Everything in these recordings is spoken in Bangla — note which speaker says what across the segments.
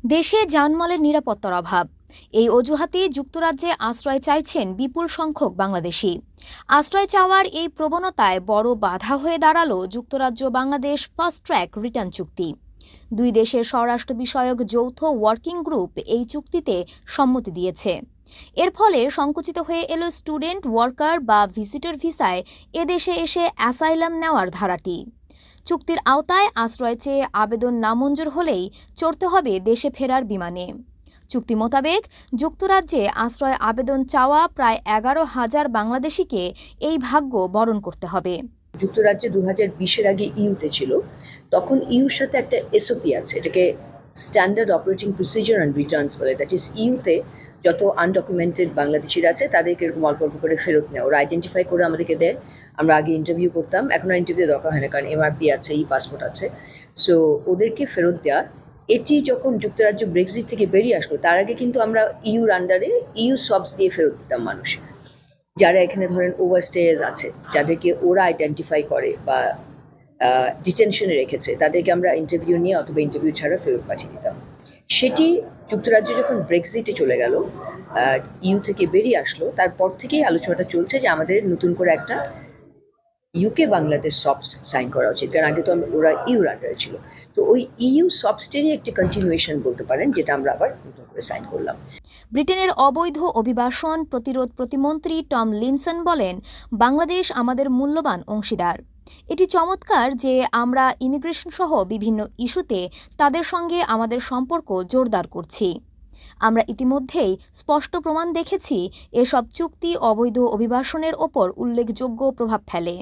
Speaker 1: দেশে জানমালের নিরাপত্তার অভাব, এই অজুহাতে যুক্তরাজ্যে আশ্রয় চাইছেন বিপুল সংখ্যক বাংলাদেশি। আশ্রয় চাওয়ার এই প্রবণতায় বড় বাধা হয়ে দাঁড়ালো যুক্তরাজ্য বাংলাদেশ ফাস্ট ট্র্যাক রিটার্ন চুক্তি। দুই দেশের স্বরাষ্ট্র বিষয়ক যৌথ ওয়ার্কিং গ্রুপ এই চুক্তিতে সম্মতি দিয়েছে। এর ফলে সংকুচিত হয়ে এলো স্টুডেন্ট, ওয়ার্কার বা ভিজিটর ভিসায় এদেশে এসে অ্যাসাইলাম নেওয়ার ধারাটি। চুক্তির আওতায় আশ্রয় চেয়ে আবেদন নামঞ্জুর হলেই চড়তে হবে দেশে ফেরার বিমানে। চুক্তি মোতাবেক যুক্তরাজ্যে আশ্রয় আবেদন চাওয়া প্রায় 11,000 বাংলাদেশিকে এই ভাগ্য বরণ করতে হবে।
Speaker 2: যুক্তরাজ্য 2020-এর আগে ইউতে ছিল, তখন ইউর সাথে একটা এসওপি আছে, এটাকে standard operating procedure and Returns বলে। দ্যাট ইজ ইউতে যত আনডকুমেন্টেড বাংলাদেশিরা আছে তাদেরকে এরকম অল্প অল্প করে ফেরত নেয়, ওরা আইডেন্টিফাই করে আমাদেরকে দেয়। আমরা আগে ইন্টারভিউ করতাম, এখন আর ইন্টারভিউ দরকার হয় না, কারণ এমআরপি আছে, ই পাসপোর্ট আছে। সো ওদেরকে ফেরত দেওয়া, এটি যখন যুক্তরাজ্য ব্রেক্সিট থেকে বেরিয়ে আসলো তার আগে কিন্তু আমরা ইউর আন্ডারে ইউ সবস দিয়ে ফেরত দিতাম মানুষ, যারা এখানে ধরেন ওভারস্টেজ আছে, যাদেরকে ওরা আইডেন্টিফাই করে বা ডিটেনশনে রেখেছে, তাদেরকে আমরা ইন্টারভিউ নিয়ে অথবা ইন্টারভিউ ছাড়া ফেরত পাঠিয়ে দিতাম। সেটি যুক্তরাজ্য যখন ব্রেক্সিটে চলে গেল, ইউ থেকে বেরিয়ে আসলো, তারপর থেকেই আলোচনাটা চলছে যে আমাদের নতুন করে একটা ইউকে বাংলাদেশ সবস সাইন করা উচিত, কারণ আগে তো ওরা ইউর আন্ডারে ছিল। তো ওই ইউ সবসটেরই একটি কন্টিনিউয়েশন বলতে পারেন, যেটা আমরা আবার নতুন করে সাইন করলাম।
Speaker 1: ব্রিটেনের অবৈধ অভিবাসন প্রতিরোধ প্রতিমন্ত্রী টম লিনসন বলেন, বাংলাদেশ আমাদের মূল্যবান অংশীদার। এটি চমৎকার যে আমরা ইমিগ্রেশন সহ বিভিন্ন ইস্যুতে তাদের সঙ্গে আমাদের সম্পর্ক জোরদার করছি। আমরা ইতিমধ্যেই স্পষ্ট প্রমাণ দেখেছি এসব চুক্তি অবৈধ অভিবাসনের ওপর উল্লেখযোগ্য প্রভাব ফেলে।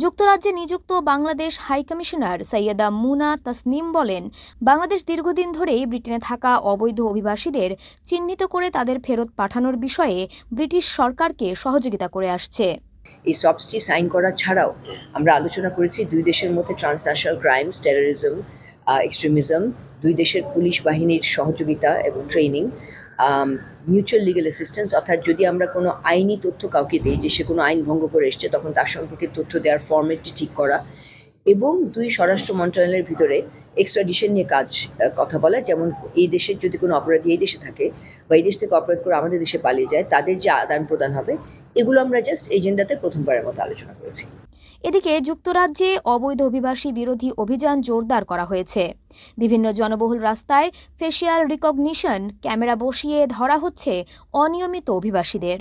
Speaker 1: যুক্তরাজ্যে নিযুক্ত বাংলাদেশ হাইকমিশনার সৈয়দা মুনা তাসনিম বলেন, বাংলাদেশ দীর্ঘদিন ধরেই ব্রিটেনে থাকা অবৈধ অভিবাসীদের চিহ্নিত করে তাদের ফেরত পাঠানোর বিষয়ে ব্রিটিশ সরকারকে সহযোগিতা করে আসছে।
Speaker 2: এই সবসটি সাইন করা ছাড়াও আমরা আলোচনা করেছি দুই দেশের মধ্যে ট্রান্সন্যাশনাল ক্রাইমস, টেরোরিজম, এক্সট্রিমিজম, দুই দেশের পুলিশ বাহিনীর সহযোগিতা এবং ট্রেনিং, মিউচুয়াল লিগ্যাল অ্যাসিস্ট্যান্স, অর্থাৎ যদি আমরা কোনো আইনি তথ্য কাউকে দিই যে সে কোনো আইন ভঙ্গ করে এসছে, তখন তার সম্পর্কে তথ্য দেওয়ার ফরম্যাটটি ঠিক করা, এবং দুই স্বরাষ্ট্র মন্ত্রণালয়ের ভিতরে এক্সট্রাডিশন নিয়ে কথা বলা। যেমন এই দেশের যদি কোনো অপরাধী এই দেশে থাকে বা এই দেশ থেকে অপরাধ করে আমাদের দেশে পালিয়ে যায়, তাদের যে আদান প্রদান হবে, এগুলো আমরা জাস্ট এজেন্ডাতে প্রথমবারের মতো আলোচনা করেছি।
Speaker 1: এদিকে যুক্তরাজ্যে অবৈধ অভিবাসী বিরোধী অভিযান জোরদার করা হয়েছে। বিভিন্ন জনবহুল রাস্তায় ফেসিয়াল রিকগনিশন ক্যামেরা বসিয়ে ধরা হচ্ছে অনিয়মিত অভিবাসীদের।